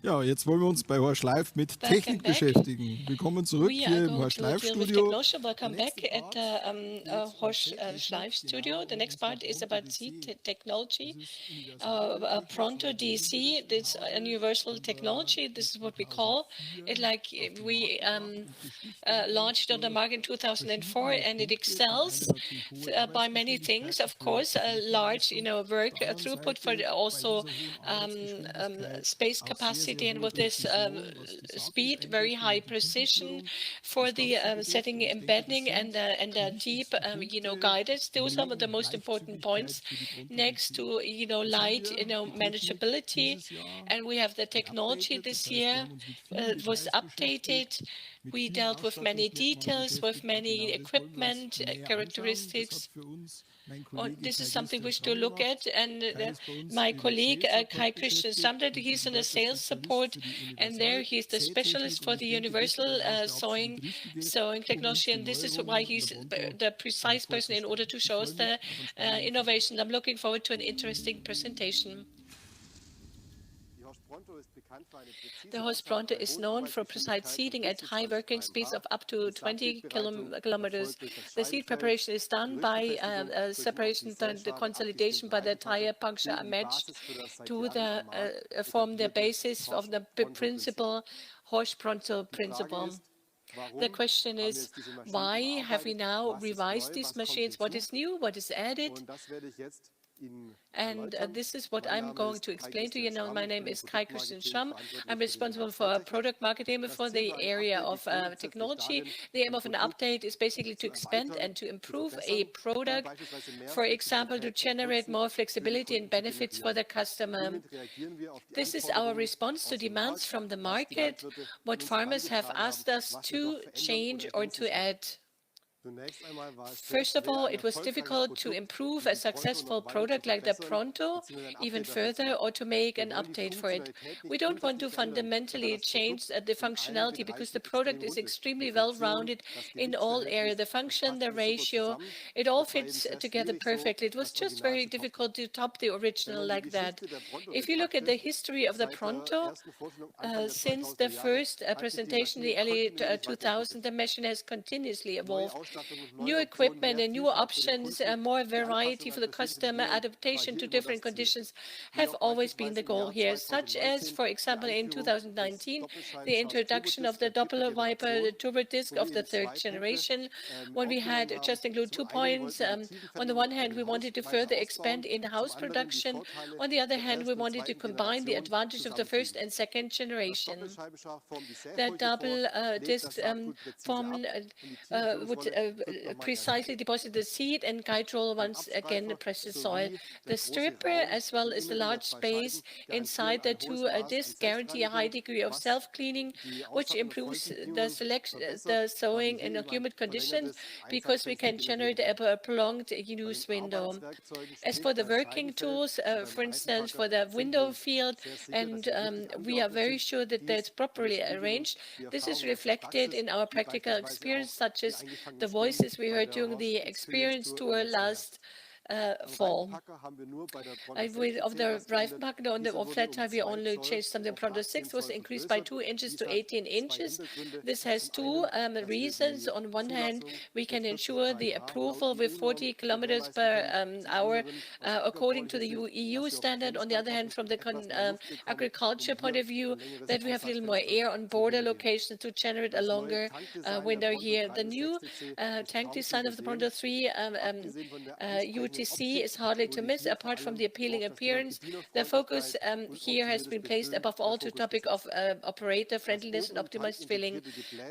Ja, jetzt wollen wir uns bei Horsch Live mit Technik beschäftigen. Willkommen zurück hier im Horsch Live Studio. Welcome back at the Horsch Live Studio. The next part is about seed technology. Pronto DC, this universal technology, this is what we call it. Like we launched on the market in 2004, and it excels by many things. Of course, a large, work throughput for also space capacity, and with this speed, very high precision for the setting, embedding, and deep, guidance. Those are the most important points. Next to light, manageability, and we have the technology this year was updated. We dealt with many details, with many equipment characteristics. This is something we should look at, and my colleague Kai-Christian Samdet, he's in the sales support, and there he's the specialist for the universal sewing technology, and this is why he's the precise person in order to show us the innovation. I'm looking forward to an interesting presentation. The Horsch Pronto is known for precise seeding at high working speeds of up to 20 kilometers. The seed preparation is done by separation, the consolidation by the tire puncture are matched to form the basis of the principle, Horsch Pronto principle. The question is, why have we now revised these machines? What is new? What is added? And this is what I'm going to explain to you now. My name is Kai-Christian Schramm. I'm responsible for product marketing for the area of technology. The aim of an update is basically to expand and to improve a product, for example, to generate more flexibility and benefits for the customer. This is our response to demands from the market, what farmers have asked us to change or to add. First of all, it was difficult to improve a successful product like the Pronto even further or to make an update for it. We don't want to fundamentally change the functionality because the product is extremely well-rounded in all areas. The function, the ratio, it all fits together perfectly. It was just very difficult to top the original like that. If you look at the history of the Pronto, since the first presentation in the early 2000, the machine has continuously evolved. New equipment and new options, more variety for the customer, adaptation to different conditions have always been the goal here, such as, for example, in 2019, the introduction of the Doppler Viper turbo disc of the third generation, when we had just include 2 points. On the one hand, we wanted to further expand in-house production. On the other hand, we wanted to combine the advantage of the first and second generation. The double disc form would precisely deposit the seed and guide roll once again the precious soil. The stripper, as well as the large space inside the two discs, guarantee a high degree of self-cleaning, which improves the sowing in humid conditions because we can generate a prolonged use window. As for the working tools, for instance, for the window field, and we are very sure that that's properly arranged. This is reflected in our practical experience, such as the voices we heard during the experience tour last fall. Of the drive pack on the flat tire, we only changed something. Pronto 6 was increased by 2 inches to 18 inches. This has two reasons. On one hand, we can ensure the approval with 40 kilometers per hour according to the EU standard. On the other hand, from the agriculture point of view, that we have a little more air on border locations to generate a longer window here. The new tank design of the Pronto 3 UTC is hardly to miss. Apart from the appealing appearance, the focus here has been placed above all to topic of operator friendliness and optimized filling.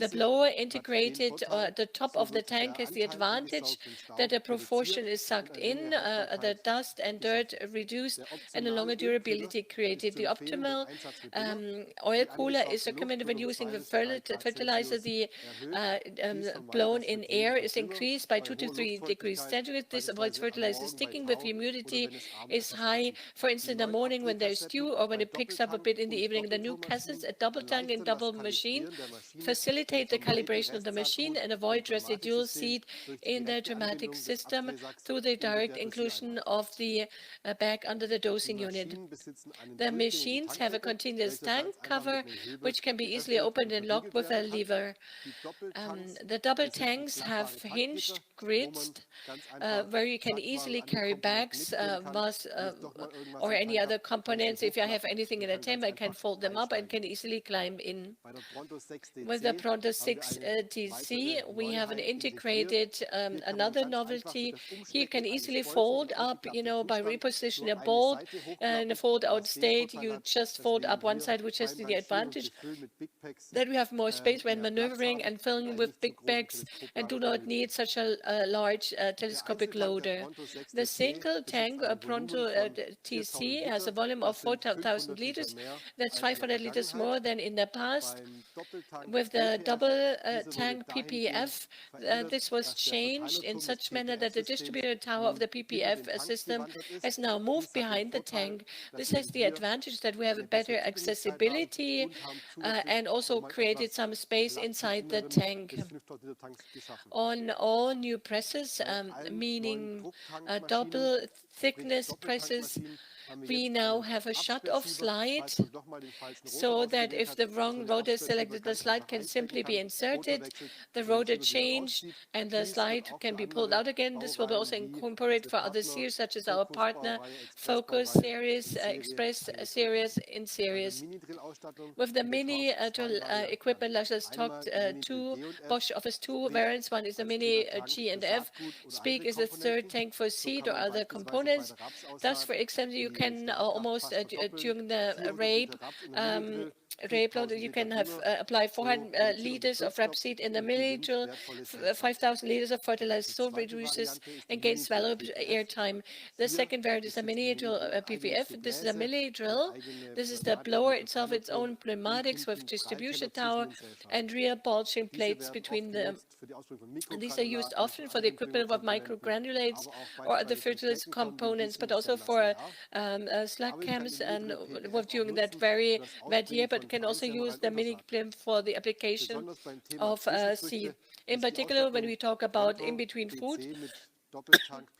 The blower integrated the top of the tank has the advantage that a proportion is sucked in, the dust and dirt reduced, and a longer durability created. The optimal oil cooler is recommended when using the fertilizer. The blown in air is increased by 2 to 3 degrees centigrade. This avoids fertilizer fertilizer sticking with humidity is high, for instance, in the morning when there's dew or when it picks up a bit in the evening. The new cassettes, a double tank and double machine, facilitate the calibration of the machine and avoid residual seed in the dramatic system through the direct inclusion of the bag under the dosing unit. The machines have a continuous tank cover, which can be easily opened and locked with a lever. The double tanks have hinged grids where you can easily carry bags, or any other components. If I have anything in a tank, I can fold them up and can easily climb in. With the Pronto 6 TC, we have an integrated, another novelty. Here you can easily fold up, by repositioning a bolt in a fold-out state. You just fold up one side, which has the advantage that we have more space when maneuvering and filling with big bags and do not need such a large telescopic loader. The single tank Pronto TC has a volume of 4,000 liters. That's 500 liters more than in the past. With the double tank PPF, this was changed in such manner that the distributor tower of the PPF system has now moved behind the tank. This has the advantage that we have a better accessibility and also created some space inside the tank. On all new presses, meaning double thickness presses, we now have a shut-off slide so that if the wrong rotor is selected, the slide can simply be inserted, the rotor changed, and the slide can be pulled out again. This will be also incorporated for other series, such as our partner Focus series, Express series, in series. With the mini drill equipment, I just talked two Bosch Office 2 variants. One is the mini G and F. Speak is a third tank for seed or other components. Thus, for example, you can almost during the rape load, you can have apply 400 liters of rapeseed in the milli drill, 5,000 liters of fertilizer, so reduces and gains valuable air time. The second variant is a mini drill PVF. This is a milli drill. This is the blower itself, its own pneumatics with distribution tower and rear bulging plates between them. These are used often for the equipment of microgranulates or other fertilizer components, but also for slag cams and during that very wet year, but can also use the mini blimp for the application of seed. In particular, when we talk about in-between food,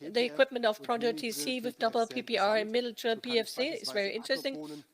the equipment of Pronto TC with double PPR and middle drill PFC is very interesting.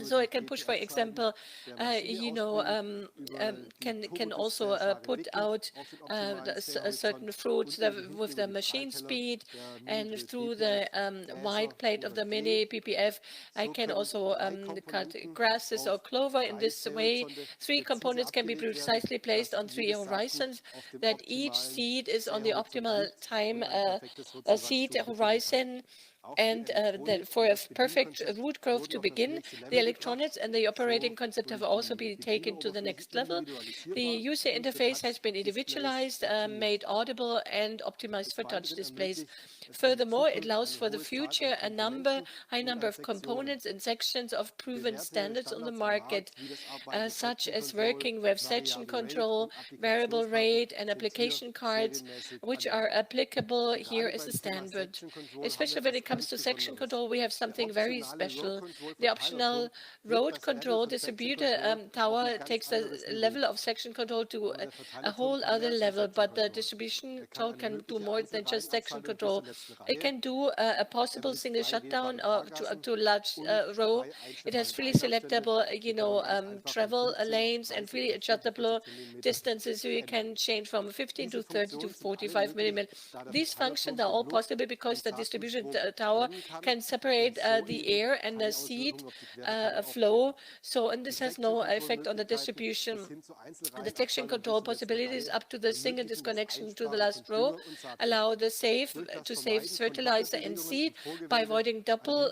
So it can push, for example, can also put out certain fruits with the machine speed, and through the wide plate of the mini PPF, I can also cut grasses or clover. In this way, three components can be precisely placed on three horizons, that each seed is on the optimal time seed horizon. And for a perfect root growth to begin, the electronics and the operating concept have also been taken to the next level. The user interface has been individualized, made audible, and optimized for touch displays. Furthermore, it allows for the future a high number of components and sections of proven standards on the market, such as working with section control, variable rate, and application cards, which are applicable here as a standard. Especially when it comes to section control, we have something very special. The optional road control distributor tower takes the level of section control to a whole other level, but the distribution tower can do more than just section control. It can do a possible single shutdown to large row. It has freely selectable, travel lanes and freely adjustable distances, so you can change from 15 to 30 to 45 millimeters. These functions are all possible because the distribution tower can separate the air and the seed flow. And this has no effect on the distribution. The section control possibilities up to the single disconnection to the last row allow the to save fertilizer and seed by avoiding double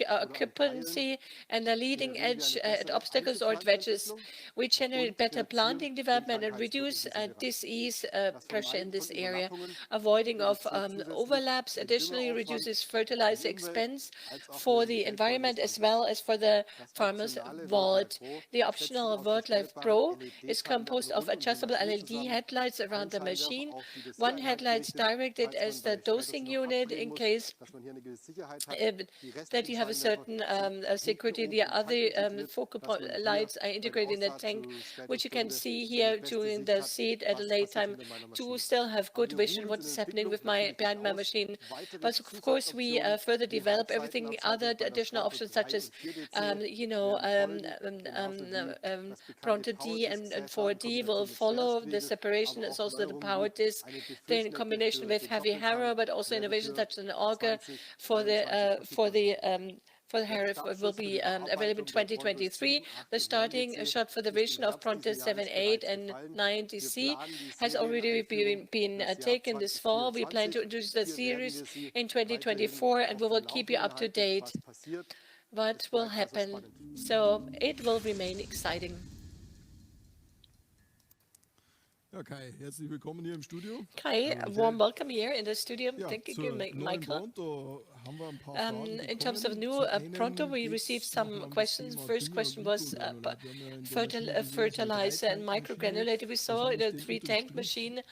occupancy and the leading edge at obstacles or at wedges. We generate better planting development and reduce disease pressure in this area. Avoiding of overlaps additionally reduces fertilizer fertilizer expense for the environment as well as for the farmer's wallet. The optional WorldLife Pro is composed of adjustable LED headlights around the machine. One headlight is directed as the dosing unit in case that you have a certain security. The other focal lights are integrated in the tank, which you can see here during the seat at a late time to still have good vision what is happening with behind my machine. But of course, we further develop everything, other additional options such as, Pronto D and 4D will follow. The separation is also the power disc. Then in combination with heavy harrow, but also innovations such as an auger for the harrow will be available in 2023. The starting shot for the vision of Pronto 7, 8, and 9 DC has already been taken this fall. We plan to introduce the series in 2024, and we will keep you up to date what will happen. So it will remain exciting. Okay, herzlich willkommen hier im Studio. Kai, a warm welcome here in the studio. Thank you, Michael. In terms of new Pronto, we received some questions. First question was fertilizer and microgranulator. We saw in a 3-tank machine.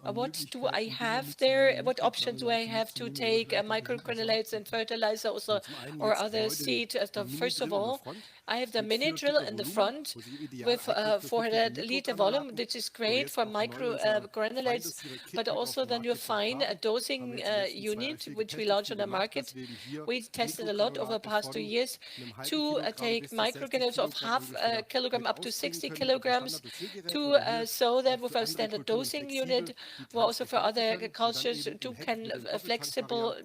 What do I have there? What options do I have to take microgranulates and fertilizer also, or other seed? First of all, I have the mini drill in the front with 400-liter volume, which is great for microgranulates, but also the new fine dosing unit, which we launched on the market. We tested a lot over the past 2 years to take microgranulates of half a kilogram up to 60 kilograms to sow that with a standard dosing unit. We also for other cultures can flexible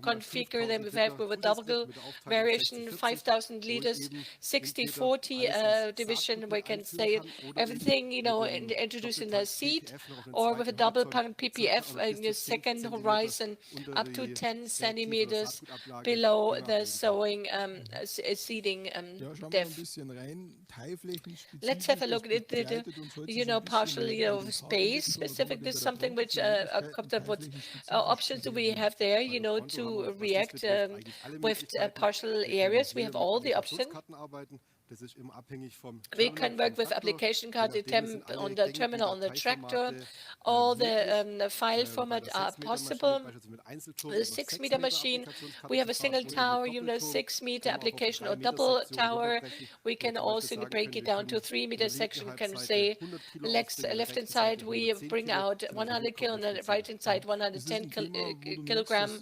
configure them with a double variation, 5,000 liters, 60-40 division. We can say everything, introducing the seed, or with a double pump PPF in the second horizon up to 10 centimeters below the sowing seeding depth. Let's have a look at the partially space specific. This is something which what options do we have there, to react with partial areas. We have all the options. We can work with application card on the terminal on the tractor. All the file format are possible. The 6-meter machine, we have a single tower, 6-meter application or double tower. We can also break it down to 3-meter section. Can say left-hand side, we bring out 100 kilo, on the right-hand side 110 kilogram.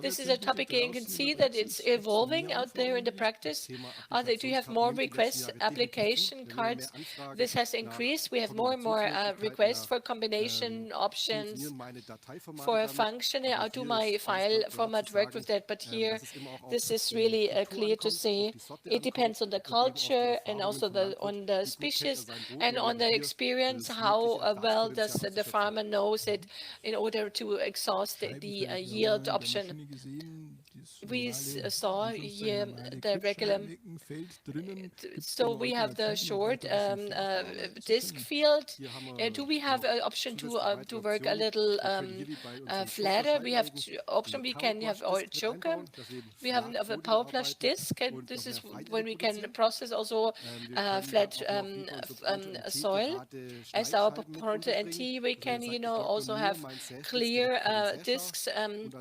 This is a topic you can see that it's evolving out there in the practice. Do you have more requests, application cards? This has increased. We have more and more requests for combination options for a function. I'll do my file format work with that, but here this is really clear to say it depends on the culture and also on the species and on the experience, how well does the farmer knows it in order to exhaust the yield option. We saw here the regular, so we have the short disc field. Do we have an option to work a little flatter? We have option. We can have our choker. We have a power flush disc, and this is when we can process also flat soil. As our Pronto NT, we can also have clear discs, and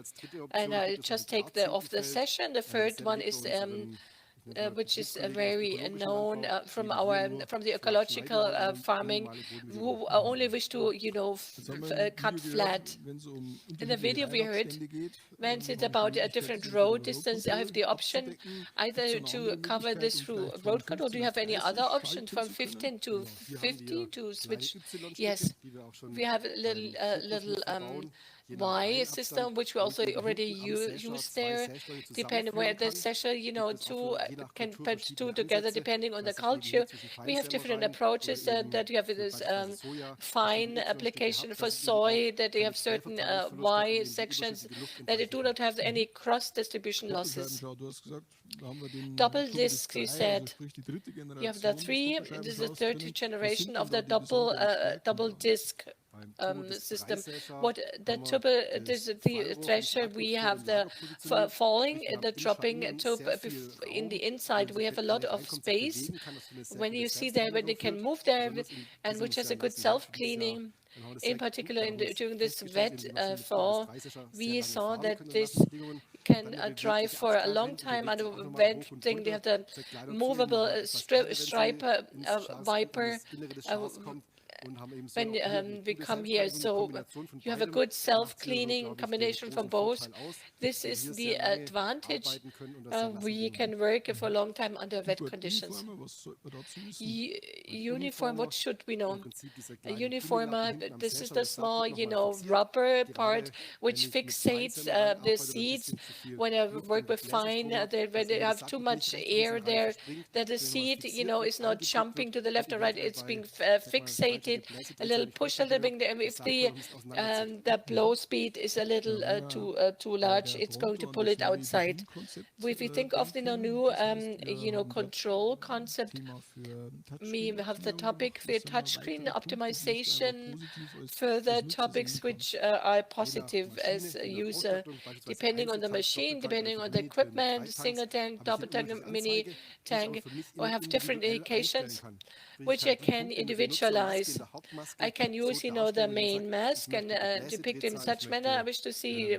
just take off the session. The third one is which is very known from the ecological farming, who only wish to cut flat. In the video we heard, when it's about a different road distance, I have the option either to cover this through road cut, or do you have any other options from 15 to 50 to switch? Yes, we have a little Y system, which we also already use there. Depending where the session, two can put two together depending on the culture. We have different approaches that you have this fine application for soy, that they have certain Y sections, that they do not have any cross distribution losses. Double disc, you said. You have the 3. This is the third generation of the double disc. system. What the thresher, we have the falling, the dropping tube. In the inside, we have a lot of space. When you see there, when they can move there, and which has a good self-cleaning. In particular, during this wet fall, we saw that this can dry for a long time under venting. They have the movable stripe wiper. When we come here, so you have a good self-cleaning combination from both. This is the advantage. We can work for a long time under wet conditions. Uniform, what should we know? A uniform, this is the small, rubber part which fixates the seats. When I work with fine, when they have too much air there, that the seat, is not jumping to the left or right, it's being fixated. A little push a little bit. If the blow speed is a little too large, it's going to pull it outside. If we think of the new control concept, we have the topic for touchscreen optimization, further topics which are positive as a user, depending on the machine, depending on the equipment, single tank, double tank, mini tank, or have different indications which I can individualize. I can use, the main mask and depict in such manner. I wish to see,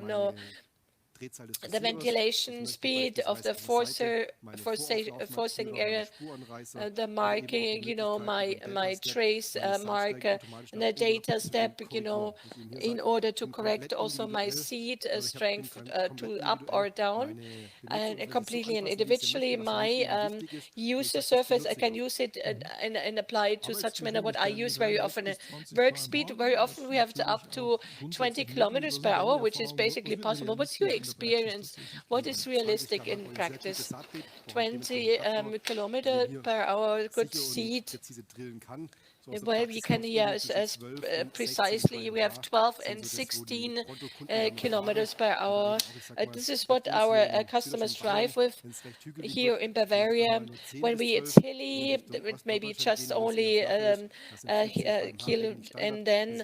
the ventilation speed of the forcing area, the marking, my trace marker, and the data step, in order to correct also my seat strength to up or down, and completely and individually my user surface. I can use it and apply it to such manner. What I use very often, work speed. Very often we have up to 20 kilometers per hour, which is basically possible. What's your experience? What is realistic in practice? 20 kilometers per hour, good seat. Well, we can as precisely, we have 12 and 16 kilometers per hour. This is what our customers drive with here in Bavaria. When it's hilly, it may be just only kilo, and then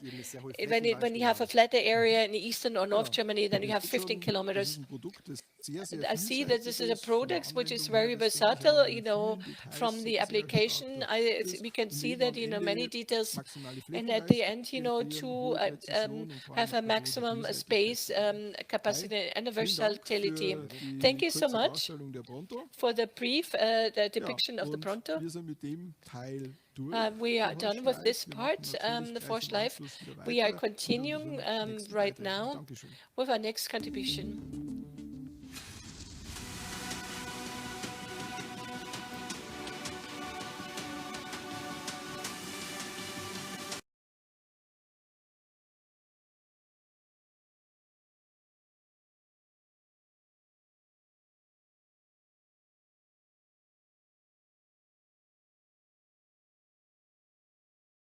when you have a flatter area in Eastern or North Germany, then you have 15 kilometers. I see that this is a product which is very versatile, from the application. We can see that, many details, and at the end, to have a maximum space capacity and a versatility. Thank you so much for the brief the depiction of the Pronto. We are done with this part, the Horsch Live. We are continuing right now with our next contribution.